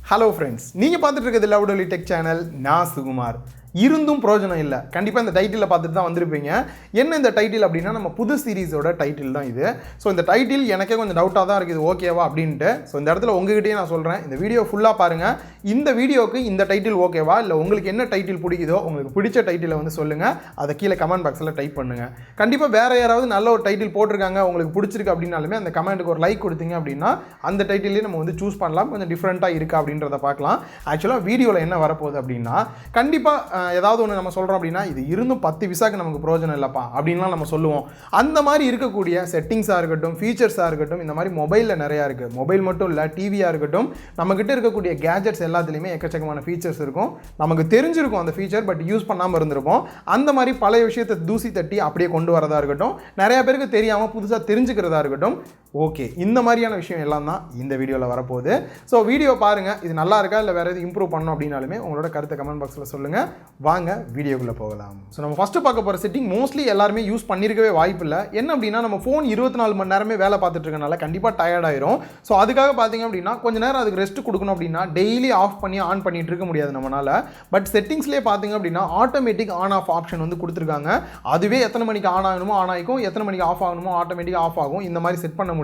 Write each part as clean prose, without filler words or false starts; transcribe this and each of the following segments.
Hello friends, நீங்கள் பார்த்துட்டு இருக்கிறது லவுடலி டெக் சேனல். நான் சுகுமார். இருந்தும் பிரயோஜனம் இல்லை. கண்டிப்பாக இந்த டைட்டிலை பார்த்துட்டு தான் வந்திருப்பீங்க. என்ன இந்த டைட்டில் அப்படின்னா, நம்ம புது சீரீஸோட டைட்டில் தான் இது. ஸோ இந்த டைட்டில் எனக்கே கொஞ்சம் டவுட்டாக தான் இருக்குது, ஓகேவா அப்படின்ட்டு. ஸோ இந்த இடத்துல உங்ககிட்டயே நான் சொல்கிறேன், இந்த வீடியோ ஃபுல்லாக பாருங்கள். இந்த வீடியோவுக்கு இந்த டைட்டில் ஓகேவா, இல்லை உங்களுக்கு என்ன டைட்டில் பிடிக்குதோ, உங்களுக்கு பிடிச்ச டைட்டிலை வந்து சொல்லுங்கள். அதை கீழே கமெண்ட் பாக்ஸில் டைப் பண்ணுங்கள். கண்டிப்பாக வேறு யாராவது நல்ல ஒரு டைட்டில் போட்டிருக்காங்க, உங்களுக்கு பிடிச்சிருக்கு அப்படின்னாலுமே அந்த கமெண்ட்டுக்கு ஒரு லைக் கொடுத்தீங்க அப்படின்னா அந்த டைட்டிலே நம்ம வந்து சூஸ் பண்ணலாம். கொஞ்சம் டிஃப்ரெண்ட்டாக இருக்கா அப்படின்றத பார்க்கலாம். ஆக்சுவலாக வீடியோவில் என்ன வரப்போகுது அப்படின்னா, கண்டிப்பாக ஏதாவது ஒன்று நம்ம சொல்கிறோம் அப்படின்னா, இது இருந்தும் 10 விசாக்கு நமக்கு பிரயோஜனம் இல்லைப்பா அப்படின்லாம் நம்ம சொல்லுவோம். அந்த மாதிரி இருக்கக்கூடிய செட்டிங்ஸாக இருக்கட்டும், ஃபீச்சர்ஸாக இருக்கட்டும், இந்த மாதிரி மொபைலில் நிறையா இருக்குது. மொபைல் மட்டும் இல்லை, டிவியாக இருக்கட்டும், நம்மக்கிட்ட இருக்கக்கூடிய கேஜெட்ஸ் எல்லாத்துலேயுமே எக்கச்சக்கமான ஃபீச்சர்ஸ் இருக்கும். நமக்கு தெரிஞ்சிருக்கும் அந்த ஃபீச்சர், பட் யூஸ் பண்ணாமல் இருந்திருப்போம். அந்த மாதிரி பழைய விஷயத்தை தூசி தட்டி அப்படியே கொண்டு வரதா இருக்கட்டும், நிறையா பேருக்கு தெரியாமல் புதுசாக தெரிஞ்சுக்கிறதா இருக்கட்டும். ஓகே, இந்த மாதிரியான விஷயம் எல்லாம் தான் இந்த வீடியோவில் வரப்போகுது. ஸோ வீடியோ பாருங்கள். இது நல்லா இருக்கா இல்லை வேறு எது இம்ப்ரூவ் பண்ணணும் அப்படின்னாலுமே உங்களோட கருத்தை கமெண்ட் பாக்ஸில் சொல்லுங்கள். வாங்க வீடியோக்குள்ளே போகலாம். ஸோ நம்ம ஃபஸ்ட்டு பார்க்க போகிற செட்டிங் மோஸ்ட்லி எல்லாருமே யூஸ் பண்ணியிருக்கவே வாய்ப்பு இல்லை. என்ன அப்படின்னா, நம்ம ஃபோன் 24 மணி நேரமே வேலை பார்த்துட்டு இருக்கனால கண்டிப்பாக டயர்ட் ஆயிரும். ஸோ அதுக்காக பார்த்தீங்க அப்படின்னா, கொஞ்சம் நேரம் அதுக்கு ரெஸ்ட் கொடுக்கணும் அப்படின்னா டெய்லி ஆஃப் பண்ணி ஆன் பண்ணிட்டு இருக்க முடியாது நம்மளால். பட் செட்டிங்ஸ்லேயே பார்த்தீங்க அப்படின்னா ஆட்டோமேட்டிக் ஆன் ஆஃப் ஆப்ஷன் வந்து கொடுத்துருக்காங்க. அதுவே எத்தனை மணிக்கு ஆன் ஆகணுமோ ஆன் ஆகிக்கும், எத்தனை மணிக்கு ஆஃப் ஆகணுமோ ஆட்டோமேட்டிக்காக ஆஃப் ஆகும். இந்த மாதிரி செட் பண்ண முடியும்.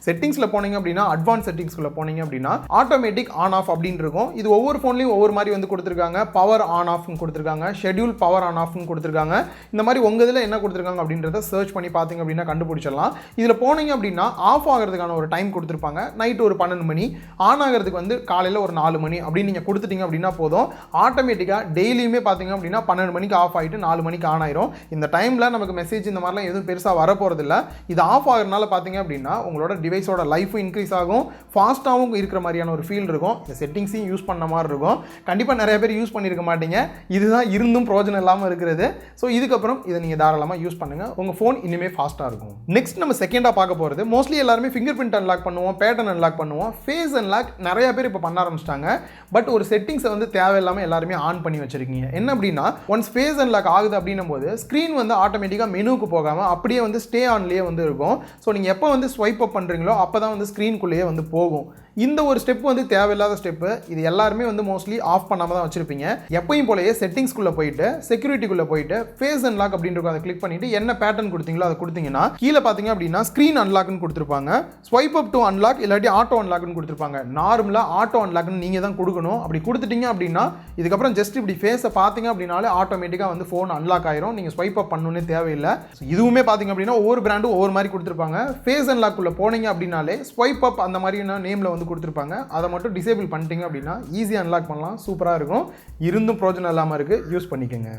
செட்டிங்ஸில் போனீங்க அப்படின்னா, அட்வான்ஸ் செட்டிங்ஸ்குள்ளே போனீங்க அப்படின்னா ஆட்டோமேட்டிக் ஆன் ஆஃப் அப்படின்னு இருக்கும். இது ஒவ்வொரு ஃபோன்லையும் ஒவ்வொரு மாதிரி வந்து கொடுத்துருக்காங்க. பவர் ஆன் ஆஃப்னு கொடுத்துருக்காங்க, ஷெட்யூல் பவர் ஆன் ஆஃப்னு கொடுத்துருக்காங்க. இந்த மாதிரி உங்கள் இதில் என்ன கொடுத்துருக்காங்க அப்படின்றத சர்ச் பண்ணி பார்த்தீங்க அப்படின்னா கண்டுபிடிச்சிடலாம். இதில் போனீங்க அப்படின்னா ஆஃப் ஆகிறதுக்கான ஒரு டைம் கொடுத்துருப்பாங்க. நைட்டு ஒரு 12 மணி, ஆன் ஆகிறதுக்கு வந்து காலையில் ஒரு 4 மணி அப்படின்னு நீங்கள் கொடுத்துட்டீங்க அப்படின்னா போதும். ஆட்டோமேட்டிக்காக டெய்லியுமே பார்த்தீங்க அப்படின்னா 12 மணிக்கு ஆஃப் ஆகிட்டு 4 மணிக்கு ஆன் ஆயிரும். இந்த டைமில் நமக்கு மெசேஜ் இந்த மாதிரிலாம் எதுவும் பெருசாக வரப்போகிறதில்ல. இது ஆஃப் ஆகிறதுனால பார்த்தீங்க அப்படின்னா உங்களோட டிவைஸோட லைஃபும் இன்க்ரீஸ் ஆகும், ஃபாஸ்ட்டாகவும் இருக்கிற மாதிரியான ஒரு ஃபீல் இருக்கும். இந்த செட்டிங்ஸையும் யூஸ் பண்ண மாதிரி இருக்கும். கண்டிப்பாக நிறைய பேர் யூஸ் பண்ணியிருக்க மாட்டீங்க. இதுதான் இருந்தும் பிரயோஜனம் இல்லாமல் இருக்கிறது. ஸோ இதுக்கப்புறம் இதை நீங்கள் தாராளமாக யூஸ் பண்ணுங்கள். உங்கள் ஃபோன் இனிமேல் ஃபாஸ்ட்டாக இருக்கும். நெக்ஸ்ட் நம்ம செகண்டாக பார்க்க போகிறது, மோஸ்ட்லி எல்லாருமே ஃபிங்கர் பிரிண்ட் அன்லாக் பண்ணுவோம், பேட்டர்ன் அன்லாக் பண்ணுவோம், ஃபேஸ் அன்லாக் நிறைய பேர் இப்போ பண்ண ஆரம்பிச்சிட்டாங்க. பட் ஒரு செட்டிங்ஸை வந்து தேவையில்லாமல் எல்லாருமே ஆன் பண்ணி வச்சிருக்கீங்க. என்ன அப்படின்னா, ஒன்ஸ் ஃபேஸ் அன்லாக் ஆகுது அப்படின்னும் போது ஸ்க்ரீன் வந்து ஆட்டோமேட்டிக்காக மெனுவுக்கு போகாமல் அப்படியே வந்து ஸ்டே ஆன்லேயே வந்து இருக்கும். ஸோ நீங்கள் எப்போ வந்து ஸ்வைப் அப் பண்ணுறீங்களோ அப்போ தான் வந்து ஸ்க்ரீனுக்குள்ளேயே வந்து போகும். இந்த ஒரு ஸ்டெப் வந்து தேவையில்லாத ஸ்டெப்பு. இது எல்லாருமே வந்து மோஸ்ட்லி ஆஃப் பண்ணாமல் தான் வச்சிருப்பீங்க. எப்பயும் போலயே செட்டிங்ஸ்குள்ளே போயிட்டு செக்யூரிட்டிக்குள்ளே போயிட்டு ஃபேஸ் அன்லாக் அப்படின்னு அதை கிளிக் பண்ணிட்டு என்ன பேட்டர்ன் கொடுத்தீங்களோ அதை கொடுத்தீங்கன்னா கீழே பார்த்தீங்க அப்படின்னா ஸ்க்ரீன் அன்லாக்னு கொடுத்துருப்பாங்க. ஸ்வைப் அப் டு அன்லாக் இல்லாட்டி ஆட்டோ அன்லாக்னு கொடுத்துருப்பாங்க. நார்மலாக ஆட்டோ அன்லாக்னு நீங்கள் தான் கொடுக்கணும். அப்படி கொடுத்துட்டீங்க அப்படின்னா இதுக்கப்புறம் ஜஸ்ட் இப்படி ஃபேஸை பார்த்தீங்க அப்படின்னாலே ஆட்டோமேட்டிக்காக வந்து ஃபோன் அன்லாக் ஆயிரும். நீங்கள் ஸ்வைப் அப் பண்ணணுன்னே தேவையில்லை. இதுவுமே பார்த்தீங்க அப்படின்னா ஒவ்வொரு பிராண்டும் ஒவ்வொரு மாதிரி கொடுத்துருப்பாங்க. ஃபேஸ் அன்லாக்குள்ளே போனீங்க அப்படின்னாலே ஸ்வைப் அப் அந்த மாதிரியான நேமில் வந்து கொடுத்துருப்பாங்க. அதை மட்டும் டிசேபிள் பண்ணிட்டீங்க அப்படின்னா ஈஸியாக அன்லாக் பண்ணலாம். சூப்பராக இருக்கும். இருந்தும் பிரயோஜனம் இல்லாமல் இருக்குது, யூஸ் பண்ணிக்கோங்க.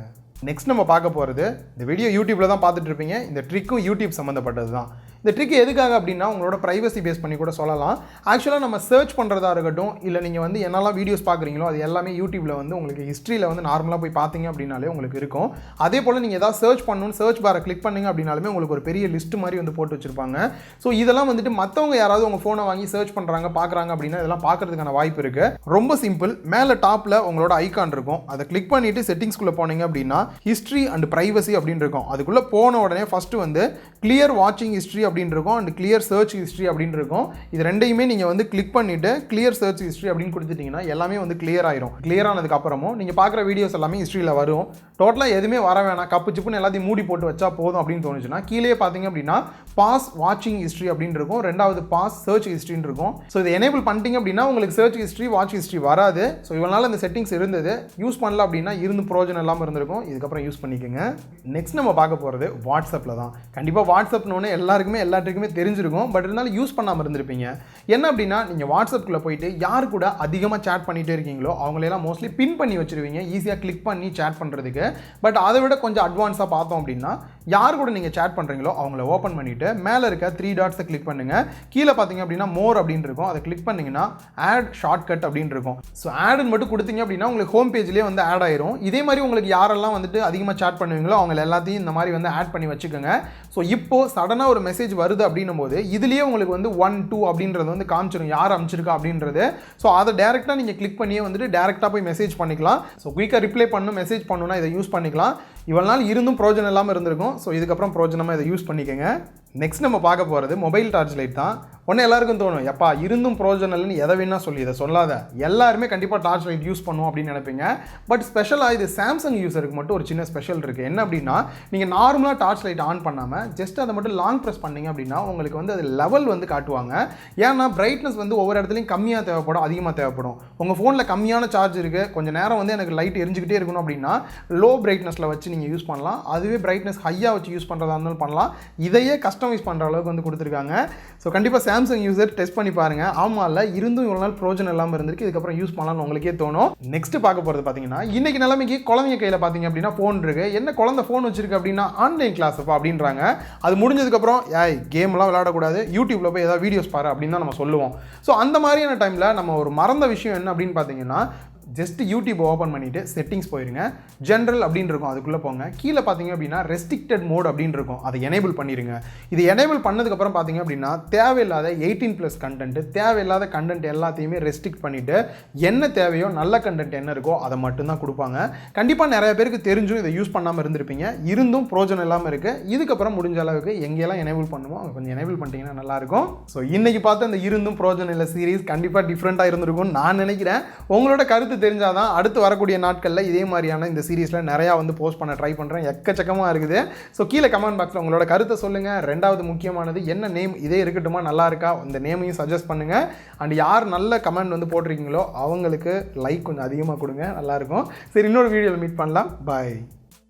நெக்ஸ்ட் நம்ம பார்க்க போகிறது, இந்த வீடியோ யூடியூப்பில் தான் பார்த்துட்டு இருப்பீங்க. இந்த ட்ரிக்கும் யூடியூப் சம்மந்தப்பட்டது தான். இந்த ட்ரிக் எதுக்காக அப்படின்னா, உங்களோட ப்ரைவசி பேஸ் பண்ணி கூட சொல்லலாம். ஆக்சுவலாக நம்ம சர்ச் பண்ணுறதா இருக்கட்டும், இல்லை நீங்கள் வந்து என்னெல்லாம் வீடியோஸ் பார்க்குறீங்களோ அது எல்லாமே யூடியூப்பில் வந்து உங்களுக்கு ஹிஸ்ட்ரியில் வந்து நார்மலாக போய் பார்த்தீங்க அப்படின்னாலே உங்களுக்கு இருக்கும். அதே போல் நீங்கள் எதாவது சர்ச் பண்ணணும்னு சர்ச் பாரை கிளிக் பண்ணிங்க அப்படின்னாலுமே உங்களுக்கு ஒரு பெரிய லிஸ்ட் மாதிரி வந்து போட்டு வச்சுருப்பாங்க. ஸோ இதெல்லாம் வந்துட்டு மற்றவங்க யாராவது உங்கள் ஃபோனை வாங்கி சர்ச் பண்ணுறாங்க பார்க்குறாங்க அப்படின்னா இதெல்லாம் பார்க்குறதுக்கான வாய்ப்பு இருக்குது. ரொம்ப சிம்பிள். மேலே டாப்பில் உங்களோட ஐகான் இருக்கும். அதை கிளிக் பண்ணிவிட்டு செட்டிங்ஸ்குள்ளே போனீங்க அப்படின்னா ஹிஸ்ட்ரி அண்ட் ப்ரைவசி அப்படின்னு இருக்கும். அதுக்குள்ளே போன உடனே ஃபஸ்ட்டு வந்து கிளியர் வாட்சிங் ஹிஸ்ட்ரி அப்படின்னு இருக்கும் அண்ட் கிளியர் சர்ச் ஹிஸ்ட்ரி அப்படின்னு இருக்கும். இது ரெண்டையுமே நீங்கள் வந்து கிளிக் பண்ணிவிட்டு கிளியர் சர்ச் ஹிஸ்ட்ரி அப்படின்னு கொடுத்துட்டிங்கன்னா எல்லாமே வந்து கிளியர் ஆயிரும். கிளியர் ஆனதுக்கு அப்புறமும் நீங்கள் பார்க்குற வீடியோஸ் எல்லாமே ஹிஸ்ட்ரியில் வரும். டோட்டலாக எதுவுமே வர வேணாம், கப்பு சிப்புன்னு எல்லாத்தையும் மூடி போட்டு வச்சா போதும் அப்படின்னு தோணுச்சுன்னா கீழே பார்த்தீங்க அப்படின்னா பாஸ் வாட்சிங் ஹிஸ்ட்ரி அப்படின்னு இருக்கும். ரெண்டாவது பாஸ் சர்ச் ஹிஸ்ட்ரின்னு இருக்கும். ஸோ இதை எனேபிள் பண்ணிட்டீங்க அப்படின்னா உங்களுக்கு சர்ச் ஹிஸ்ட்ரி வாட்ச் ஹிஸ்ட்ரி வராது. ஸோ இவனால இந்த செட்டிங்ஸ் இருந்தது, யூஸ் பண்ணல அப்படின்னா இருந்து பிரயோஜனம் இல்லாமல் இருந்திருக்கும். இதுக்கப்புறம் யூஸ் பண்ணிக்கோங்க. நெக்ஸ்ட் நம்ம பார்க்க போகிறது வாட்ஸ்அப்பில் தான். கண்டிப்பாக வாட்ஸ்அப்னு எல்லாருக்குமே எல்லாத்துக்குமே தெரிஞ்சிருக்கும். பட் இருந்தாலும் யூஸ் பண்ணாமல் இருந்திருப்பீங்க. என்ன அப்படின்னா, நீங்கள் வாட்ஸ்அப்புக்குள்ளே போயிட்டு யார் கூட அதிகமாக சேட் பண்ணிகிட்டே இருக்கீங்களோ அவங்களெல்லாம் மோஸ்ட்லி பின் பண்ணி வச்சுருவீங்க, ஈஸியாக கிளிக் பண்ணி சேட் பண்ணுறதுக்கு. பட் அதை விட கொஞ்சம் அட்வான்ஸாக பார்த்தோம் அப்படின்னா, யார் கூட நீங்கள் சேட் பண்ணுறீங்களோ அவங்கள ஓப்பன் பண்ணிவிட்டு மேலே இருக்க 3 டாட்ஸை கிளிக் பண்ணுங்கள். கீழே பார்த்தீங்க அப்படின்னா மோர் அப்படின்னு இருக்கும். அதை கிளிக் பண்ணிங்கன்னா ஆட் ஷார்ட்கட் அப்படின்னு இருக்கும். ஸோ ஆடுன்னு மட்டும் கொடுத்தீங்க அப்படின்னா உங்களுக்கு ஹோம் பேஜ்லேயே வந்து ஆட் ஆயிரும். இதே மாதிரி உங்களுக்கு யாரெல்லாம் வந்துட்டு அதிகமாக சேட் பண்ணுவீங்களோ அவங்க எல்லாத்தையும் இந்த மாதிரி வந்து ஆட் பண்ணி வச்சுக்கோங்க. ஸோ இப்போது சடனாக ஒரு மெசேஜ் வருது அப்படின்னும் போது இதுலேயே உங்களுக்கு வந்து 1 2 அப்படின்றது வந்து காமிச்சிடும் யார் அனுப்பிச்சிருக்கா அப்படின்றது. ஸோ அதை டேரெக்டாக நீங்கள் கிளிக் பண்ணியே வந்துட்டு டேரெக்டாக போய் மெசேஜ் பண்ணிக்கலாம். ஸோ குயிக்காக ரிப்ளை பண்ணணும், மெசேஜ் பண்ணணும்னா இதை யூஸ் பண்ணிக்கலாம். இவ்வளோ நாள் இருந்தும் பிரயோஜனம் இல்லாமல் இருந்திருக்கும். ஸோ இதுக்கப்புறம் பிரயோஜனமாக இதை யூஸ் பண்ணிக்கோங்க. நெக்ஸ்ட் நம்ம பார்க்க போகிறது மொபைல் டார்ச் லைட் தான். ஒன்று எல்லாருக்கும் தோணும், எப்பா இருந்தும் ப்ரோஜனம் இல்லைன்னு எதை வேணா சொல்லி இதை சொல்லாத, எல்லாருமே கண்டிப்பாக டார்ச் லைட் யூஸ் பண்ணுவோம் அப்படின்னு நினைப்பீங்க. பட் ஸ்பெஷலாக இது சாம்சங் யூஸருக்கு மட்டும் ஒரு சின்ன ஸ்பெஷல் இருக்குது. என்ன அப்படின்னா, நீங்கள் நார்மலாக டார்ச் லைட் ஆன் பண்ணாமல் ஜஸ்ட் அதை மட்டும் லாங் ப்ரெஸ் பண்ணிங்க அப்படின்னா உங்களுக்கு வந்து அது லெவல் வந்து காட்டுவாங்க. ஏன்னா பிரைட்னஸ் வந்து ஒவ்வொரு இடத்துலையும் கம்மியாக தேவைப்படும், அதிகமாக தேவைப்படும். உங்கள் ஃபோனில் கம்மியான சார்ஜ் இருக்குது, கொஞ்சம் நேரம் வந்து எனக்கு லைட் எரிஞ்சுக்கிட்டே இருக்கணும் அப்படின்னா லோ பிரைட்னஸில் வச்சு நீங்கள் யூஸ் பண்ணலாம். அதுவே பிரைட்னஸ் ஹையாக வச்சு யூஸ் பண்ணுறதா இருந்தாலும் பண்ணலாம். இதையே கஸ்டமைஸ் பண்ணுற அளவுக்கு வந்து கொடுத்துருக்காங்க. ஸோ கண்டிப்பாக சாம்சங் யூஸர் டெஸ்ட் பண்ணி பாருங்கள். ஆமாம் இல்லை இருந்தும் இவ்வளோ நாள் ப்ரோஜனம் இல்லாமல் இருந்திருக்கு, இதுக்கப்புறம் யூஸ் பண்ணலாம்னு உங்களுக்கே தோணும். நெக்ஸ்ட் பார்க்க போகிறது பார்த்தீங்கன்னா, இன்றைக்கி நிலைமைக்கு குழந்தைங்க கையில் பார்த்தீங்க அப்படின்னா ஃபோன் இருக்குது. என்ன குழந்தை ஃபோன் வச்சிருக்கு அப்படின்னா ஆன்லைன் கிளாஸ்ப்பா அப்படின்றாங்க. அது முடிஞ்சதுக்கப்புறம் கேம்லாம் விளையாடக்கூடாது, யூடியூப்பில் போய் ஏதாவது வீடியோஸ் பாரு அப்படின்னு தான் நம்ம சொல்லுவோம். ஸோ அந்த மாதிரியான டைமில் நம்ம ஒரு மறந்த விஷயம் என்ன அப்படின்னு பார்த்தீங்கன்னா, ஜஸ்ட் யூடியூப் ஓப்பன் பண்ணிவிட்டு செட்டிங்ஸ் போயிருங்க. ஜென்ரல் அப்படின்னு இருக்கும், அதுக்குள்ளே போங்க. கீழே பார்த்தீங்க அப்படின்னா ரெஸ்ட்ரிக்டட் மோட் அப்படின்னு இருக்கும், அதை எனேபிள் பண்ணிடுங்க. இது எனேபிள் பண்ணதுக்கப்புறம் பார்த்தீங்க அப்படின்னா தேவையில்லாத 18+ கண்டென்ட், தேவையில்லாத கண்டென்ட் எல்லாத்தையுமே ரெஸ்ட்ரிக்ட் பண்ணிவிட்டு என்ன தேவையோ நல்ல கண்டென்ட் என்ன இருக்கோ அதை மட்டும்தான் கொடுப்பாங்க. கண்டிப்பாக நிறைய பேருக்கு தெரிஞ்சும் இதை யூஸ் பண்ணாமல் இருந்திருப்பீங்க, இருந்தும் ப்ரோஜனம் இல்லாமல் இருக்குது. இதுக்கப்புறம் முடிஞ்ச அளவுக்கு எங்கெல்லாம் எனேபிள் பண்ணுமோ அங்கே கொஞ்சம் எனேபிள் பண்ணிட்டீங்கன்னா நல்லாயிருக்கும். ஸோ இன்றைக்கி பார்த்து அந்த இருந்தும் ப்ரோஜனம் இல்லை சீரிஸ் கண்டிப்பாக டிஃப்ரெண்ட்டாக இருந்திருக்கும்னு நான் நினைக்கிறேன். உங்களோட கருத்து தெரிஞ்சாதான் அடுத்து வரக்கூடிய நாட்களில் இதே மாதிரியான இந்த சீரீஸில் நிறையா வந்து போஸ்ட் பண்ண ட்ரை பண்ணுறேன். எக்கச்சக்கமாக இருக்குது. ஸோ கீழே கமெண்ட் பாக்ஸில் உங்களோட கருத்தை சொல்லுங்கள். ரெண்டாவது முக்கியமானது, என்ன நேம் இதே இருக்கட்டுமா, நல்லா இருக்கா, இந்த நேமையும் சஜஸ்ட் பண்ணுங்கள். அண்ட் யார் நல்ல கமெண்ட் வந்து போட்டிருக்கீங்களோ அவங்களுக்கு லைக் கொஞ்சம் அதிகமாக கொடுங்க, நல்லாயிருக்கும். சரி, இன்னொரு வீடியோவில் மீட் பண்ணலாம். பாய்.